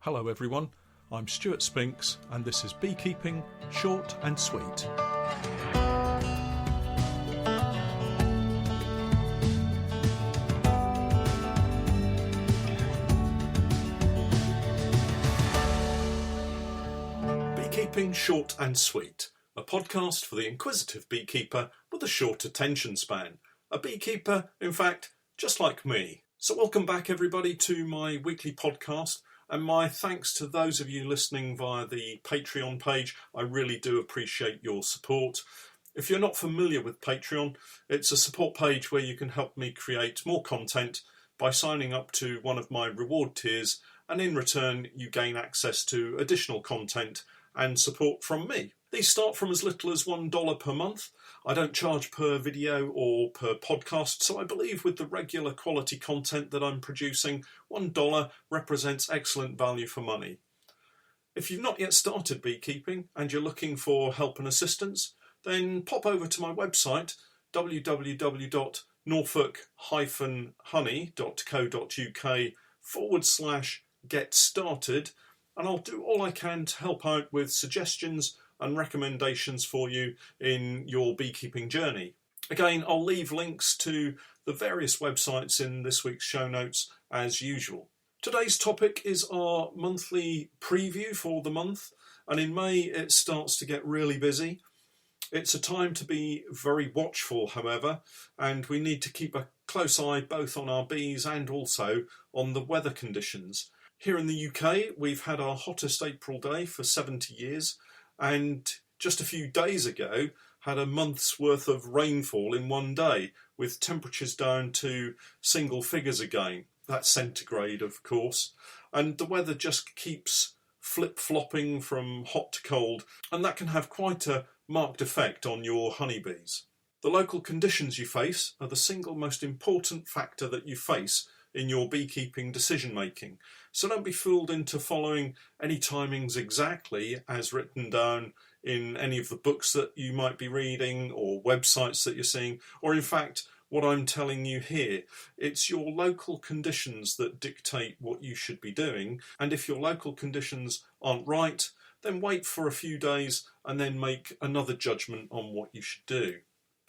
Hello everyone, I'm Stuart Spinks and this is Beekeeping, Short and Sweet. Beekeeping, Short and Sweet, a podcast for the inquisitive beekeeper with a short attention span. A beekeeper, in fact, just like me. So welcome back everybody to my weekly podcast. And my thanks to those of you listening via the Patreon page. I really do appreciate your support. If you're not familiar with Patreon, it's a support page where you can help me create more content by signing up to one of my reward tiers, and in return you gain access to additional content and support from me. These start from as little as $1 per month. I don't charge per video or per podcast, so I believe with the regular quality content that I'm producing, $1 represents excellent value for money. If you've not yet started beekeeping and you're looking for help and assistance, then pop over to my website www.norfolk-honey.co.uk/get started, and I'll do all I can to help out with suggestions and recommendations for you in your beekeeping journey. Again, I'll leave links to the various websites in this week's show notes as usual. Today's topic is our monthly preview for the month, and in May it starts to get really busy. It's a time to be very watchful, however, and we need to keep a close eye both on our bees and also on the weather conditions. Here in the UK, we've had our hottest April day for 70 years, and just a few days ago had a month's worth of rainfall in one day, with temperatures down to single figures again. That's centigrade, of course, and the weather just keeps flip-flopping from hot to cold, and that can have quite a marked effect on your honeybees. The local conditions you face are the single most important factor that you face in your beekeeping decision making. So don't be fooled into following any timings exactly as written down in any of the books that you might be reading or websites that you're seeing, or in fact what I'm telling you here. It's your local conditions that dictate what you should be doing, and if your local conditions aren't right, then wait for a few days and then make another judgment on what you should do.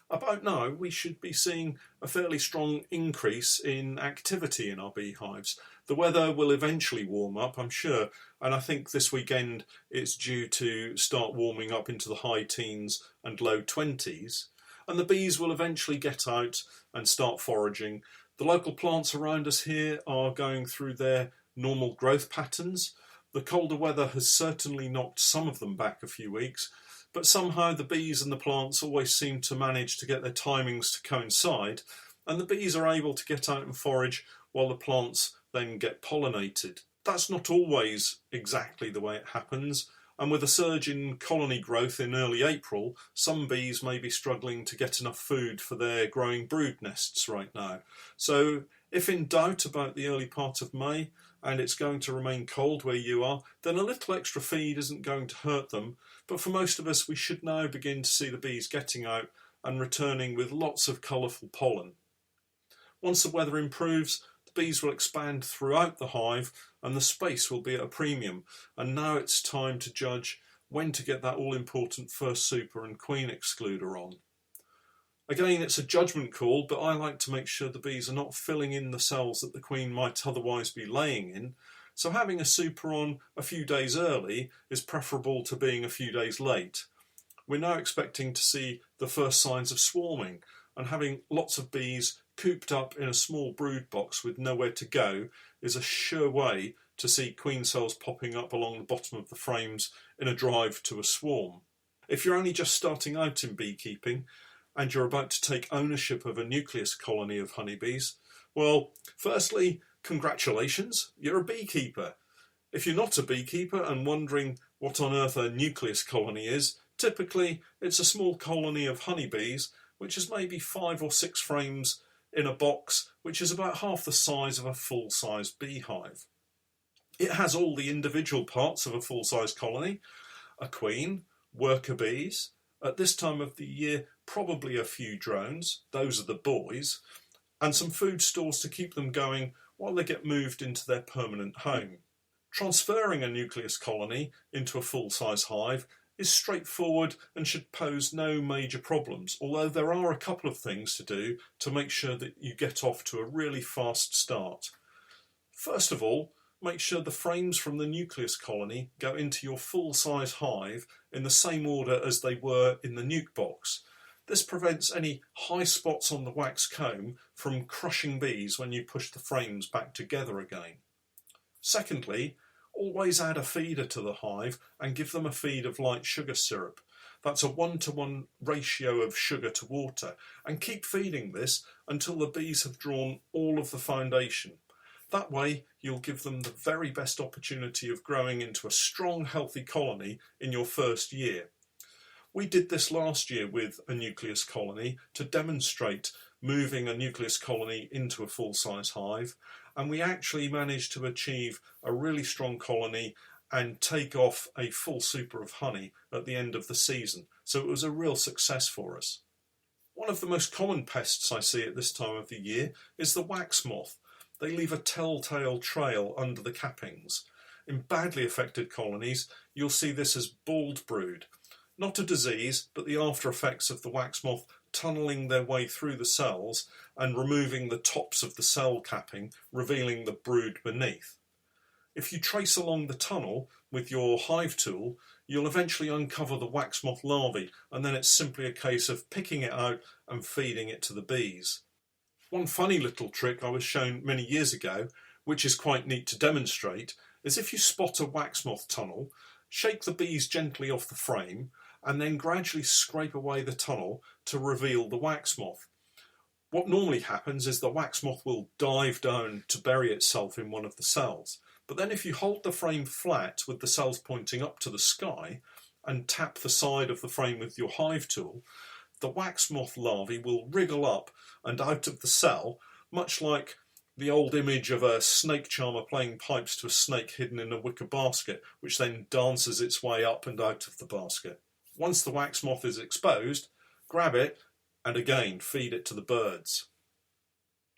About now, we should be seeing a fairly strong increase in activity in our beehives. The weather will eventually warm up, I'm sure, and I think this weekend it's due to start warming up into the high teens and low 20s, and the bees will eventually get out and start foraging. The local plants around us here are going through their normal growth patterns. The colder weather has certainly knocked some of them back a few weeks, but somehow the bees and the plants always seem to manage to get their timings to coincide, and the bees are able to get out and forage while the plants then get pollinated. That's not always exactly the way it happens, and with a surge in colony growth in early April, some bees may be struggling to get enough food for their growing brood nests right now. So if in doubt about the early part of May, and it's going to remain cold where you are, then a little extra feed isn't going to hurt them. But for most of us, we should now begin to see the bees getting out and returning with lots of colourful pollen. Once the weather improves, the bees will expand throughout the hive and the space will be at a premium. And now it's time to judge when to get that all-important first super and queen excluder on. Again, it's a judgment call, but I like to make sure the bees are not filling in the cells that the queen might otherwise be laying in. So having a super on a few days early is preferable to being a few days late. We're now expecting to see the first signs of swarming, and having lots of bees cooped up in a small brood box with nowhere to go is a sure way to see queen cells popping up along the bottom of the frames in a drive to a swarm. If you're only just starting out in beekeeping, and you're about to take ownership of a nucleus colony of honeybees, well, firstly, congratulations, you're a beekeeper. If you're not a beekeeper and wondering what on earth a nucleus colony is, typically it's a small colony of honeybees, which is maybe 5 or 6 frames in a box, which is about half the size of a full-size beehive. It has all the individual parts of a full-size colony: a queen, worker bees, at this time of the year probably a few drones, those are the boys, and some food stores to keep them going while they get moved into their permanent home. Transferring a nucleus colony into a full-size hive is straightforward and should pose no major problems, although there are a couple of things to do to make sure that you get off to a really fast start. First of all, make sure the frames from the nucleus colony go into your full-size hive in the same order as they were in the nuke box. This prevents any high spots on the wax comb from crushing bees when you push the frames back together again. Secondly, always add a feeder to the hive and give them a feed of light sugar syrup. That's a 1-to-1 ratio of sugar to water, and keep feeding this until the bees have drawn all of the foundation. That way you'll give them the very best opportunity of growing into a strong, healthy colony in your first year. We did this last year with a nucleus colony to demonstrate moving a nucleus colony into a full-size hive, and we actually managed to achieve a really strong colony and take off a full super of honey at the end of the season. So it was a real success for us. One of the most common pests I see at this time of the year is the wax moth. They leave a telltale trail under the cappings. In badly affected colonies, you'll see this as bald brood. Not a disease, but the after effects of the wax moth tunnelling their way through the cells and removing the tops of the cell capping, revealing the brood beneath. If you trace along the tunnel with your hive tool, you'll eventually uncover the wax moth larvae, and then it's simply a case of picking it out and feeding it to the bees. One funny little trick I was shown many years ago, which is quite neat to demonstrate, is if you spot a wax moth tunnel, shake the bees gently off the frame and then gradually scrape away the tunnel to reveal the wax moth. What normally happens is the wax moth will dive down to bury itself in one of the cells. But then if you hold the frame flat with the cells pointing up to the sky and tap the side of the frame with your hive tool, the wax moth larvae will wriggle up and out of the cell, much like the old image of a snake charmer playing pipes to a snake hidden in a wicker basket, which then dances its way up and out of the basket. Once the wax moth is exposed, grab it and again feed it to the birds.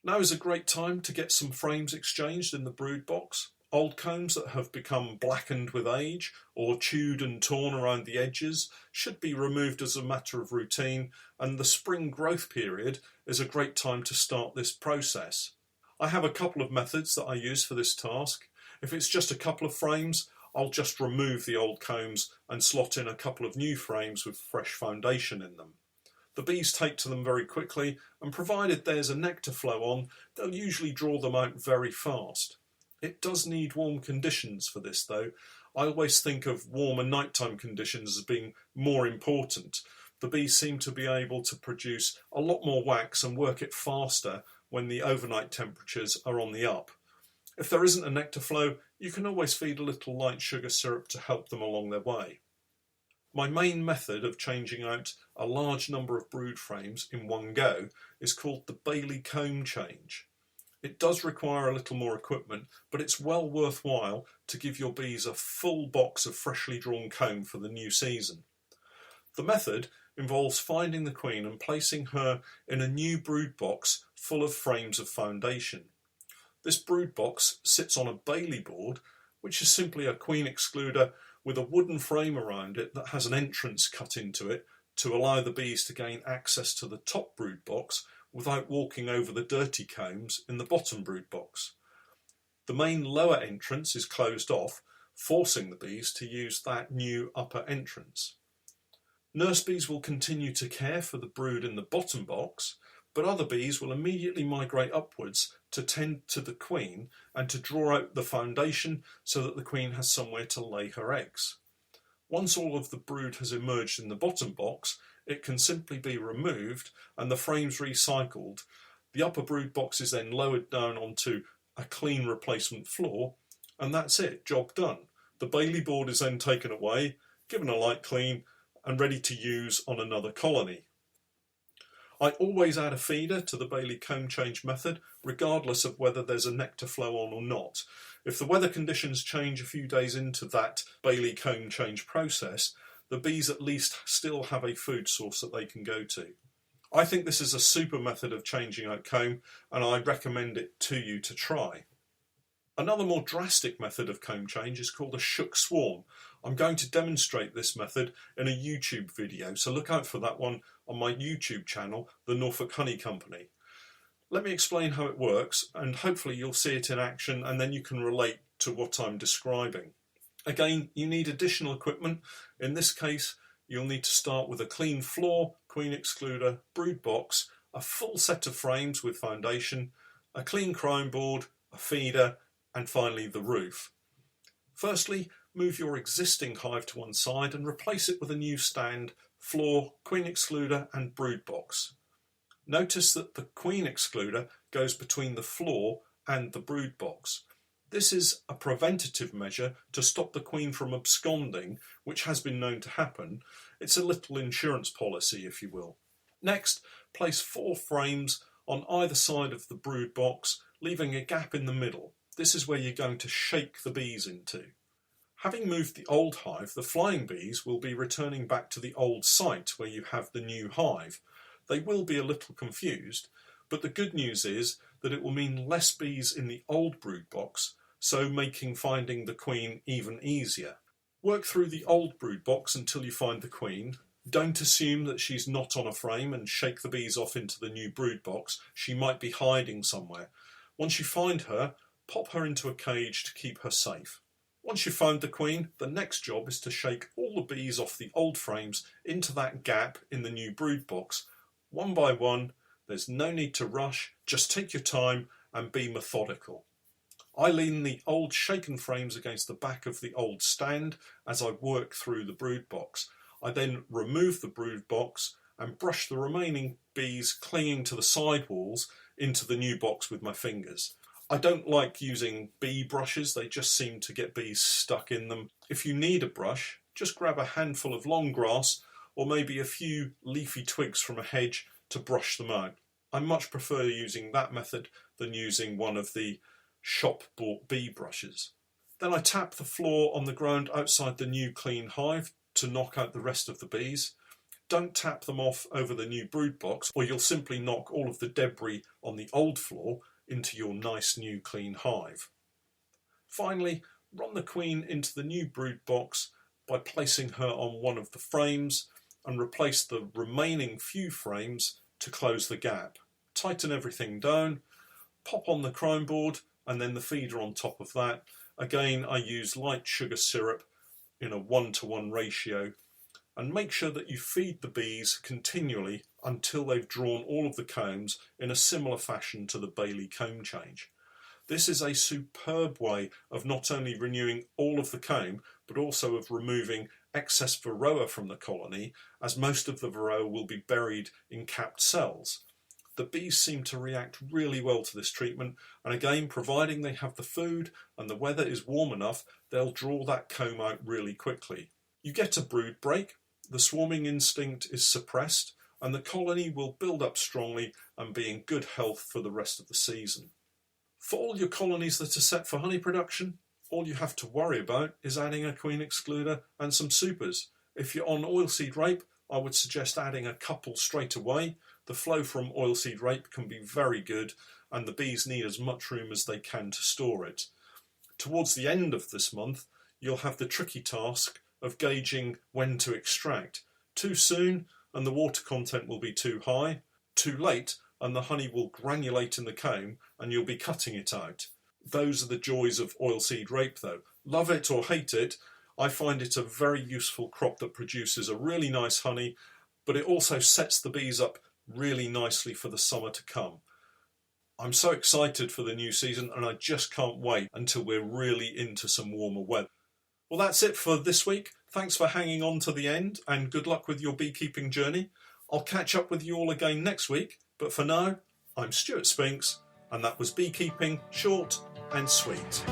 Now is a great time to get some frames exchanged in the brood box. Old combs that have become blackened with age or chewed and torn around the edges should be removed as a matter of routine, and the spring growth period is a great time to start this process. I have a couple of methods that I use for this task. If it's just a couple of frames, I'll just remove the old combs and slot in a couple of new frames with fresh foundation in them. The bees take to them very quickly, and provided there's a nectar flow on, they'll usually draw them out very fast. It does need warm conditions for this though. I always think of warm and nighttime conditions as being more important. The bees seem to be able to produce a lot more wax and work it faster when the overnight temperatures are on the up. If there isn't a nectar flow, you can always feed a little light sugar syrup to help them along their way. My main method of changing out a large number of brood frames in one go is called the Bailey comb change. It does require a little more equipment, but it's well worthwhile to give your bees a full box of freshly drawn comb for the new season. The method involves finding the queen and placing her in a new brood box full of frames of foundation. This brood box sits on a Bailey board, which is simply a queen excluder with a wooden frame around it that has an entrance cut into it to allow the bees to gain access to the top brood box without walking over the dirty combs in the bottom brood box. The main lower entrance is closed off, forcing the bees to use that new upper entrance. Nurse bees will continue to care for the brood in the bottom box, but other bees will immediately migrate upwards to tend to the queen and to draw out the foundation so that the queen has somewhere to lay her eggs. Once all of the brood has emerged in the bottom box, it can simply be removed and the frames recycled. The upper brood box is then lowered down onto a clean replacement floor, and that's it, job done. The Bailey board is then taken away, given a light clean, and ready to use on another colony. I always add a feeder to the Bailey comb change method, regardless of whether there's a nectar flow on or not. If the weather conditions change a few days into that Bailey comb change process, the bees at least still have a food source that they can go to. I think this is a super method of changing out comb, and I recommend it to you to try. Another more drastic method of comb change is called a shook swarm. I'm going to demonstrate this method in a YouTube video, so look out for that one on my YouTube channel, the Norfolk Honey Company. Let me explain how it works, and hopefully you'll see it in action and then you can relate to what I'm describing. Again, you need additional equipment. In this case, you'll need to start with a clean floor, queen excluder, brood box, a full set of frames with foundation, a clean chrome board, a feeder, and finally the roof. Firstly, move your existing hive to one side and replace it with a new stand, floor, queen excluder and brood box. Notice that the queen excluder goes between the floor and the brood box. This is a preventative measure to stop the queen from absconding, which has been known to happen. It's a little insurance policy, if you will. Next, place 4 frames on either side of the brood box, leaving a gap in the middle. This is where you're going to shake the bees into. Having moved the old hive, the flying bees will be returning back to the old site where you have the new hive. They will be a little confused, but the good news is that it will mean less bees in the old brood box, so making finding the queen even easier. Work through the old brood box until you find the queen. Don't assume that she's not on a frame and shake the bees off into the new brood box. She might be hiding somewhere. Once you find her, pop her into a cage to keep her safe. Once you've found the queen, the next job is to shake all the bees off the old frames into that gap in the new brood box. One by one, there's no need to rush, just take your time and be methodical. I lean the old shaken frames against the back of the old stand as I work through the brood box. I then remove the brood box and brush the remaining bees clinging to the side walls into the new box with my fingers. I don't like using bee brushes, they just seem to get bees stuck in them. If you need a brush, just grab a handful of long grass or maybe a few leafy twigs from a hedge to brush them out. I much prefer using that method than using one of the shop-bought bee brushes. Then I tap the floor on the ground outside the new clean hive to knock out the rest of the bees. Don't tap them off over the new brood box or you'll simply knock all of the debris on the old floor into your nice new clean hive. Finally, run the queen into the new brood box by placing her on one of the frames and replace the remaining few frames to close the gap. Tighten everything down, pop on the chrome board and then the feeder on top of that. Again, I use light sugar syrup in a 1-to-1 ratio, and make sure that you feed the bees continually until they've drawn all of the combs in a similar fashion to the Bailey comb change. This is a superb way of not only renewing all of the comb, but also of removing excess varroa from the colony, as most of the varroa will be buried in capped cells. The bees seem to react really well to this treatment, and again, providing they have the food and the weather is warm enough, they'll draw that comb out really quickly. You get a brood break, the swarming instinct is suppressed, and the colony will build up strongly and be in good health for the rest of the season. For all your colonies that are set for honey production, all you have to worry about is adding a queen excluder and some supers. If you're on oilseed rape, I would suggest adding a couple straight away. The flow from oilseed rape can be very good and the bees need as much room as they can to store it. Towards the end of this month, you'll have the tricky task of gauging when to extract. Too soon and the water content will be too high. Too late and the honey will granulate in the comb and you'll be cutting it out. Those are the joys of oilseed rape though. Love it or hate it, I find it a very useful crop that produces a really nice honey, but it also sets the bees up really nicely for the summer to come. I'm so excited for the new season and I just can't wait until we're really into some warmer weather. Well, that's it for this week. Thanks for hanging on to the end and good luck with your beekeeping journey. I'll catch up with you all again next week, but for now, I'm Stuart Spinks and that was Beekeeping Short and Sweet.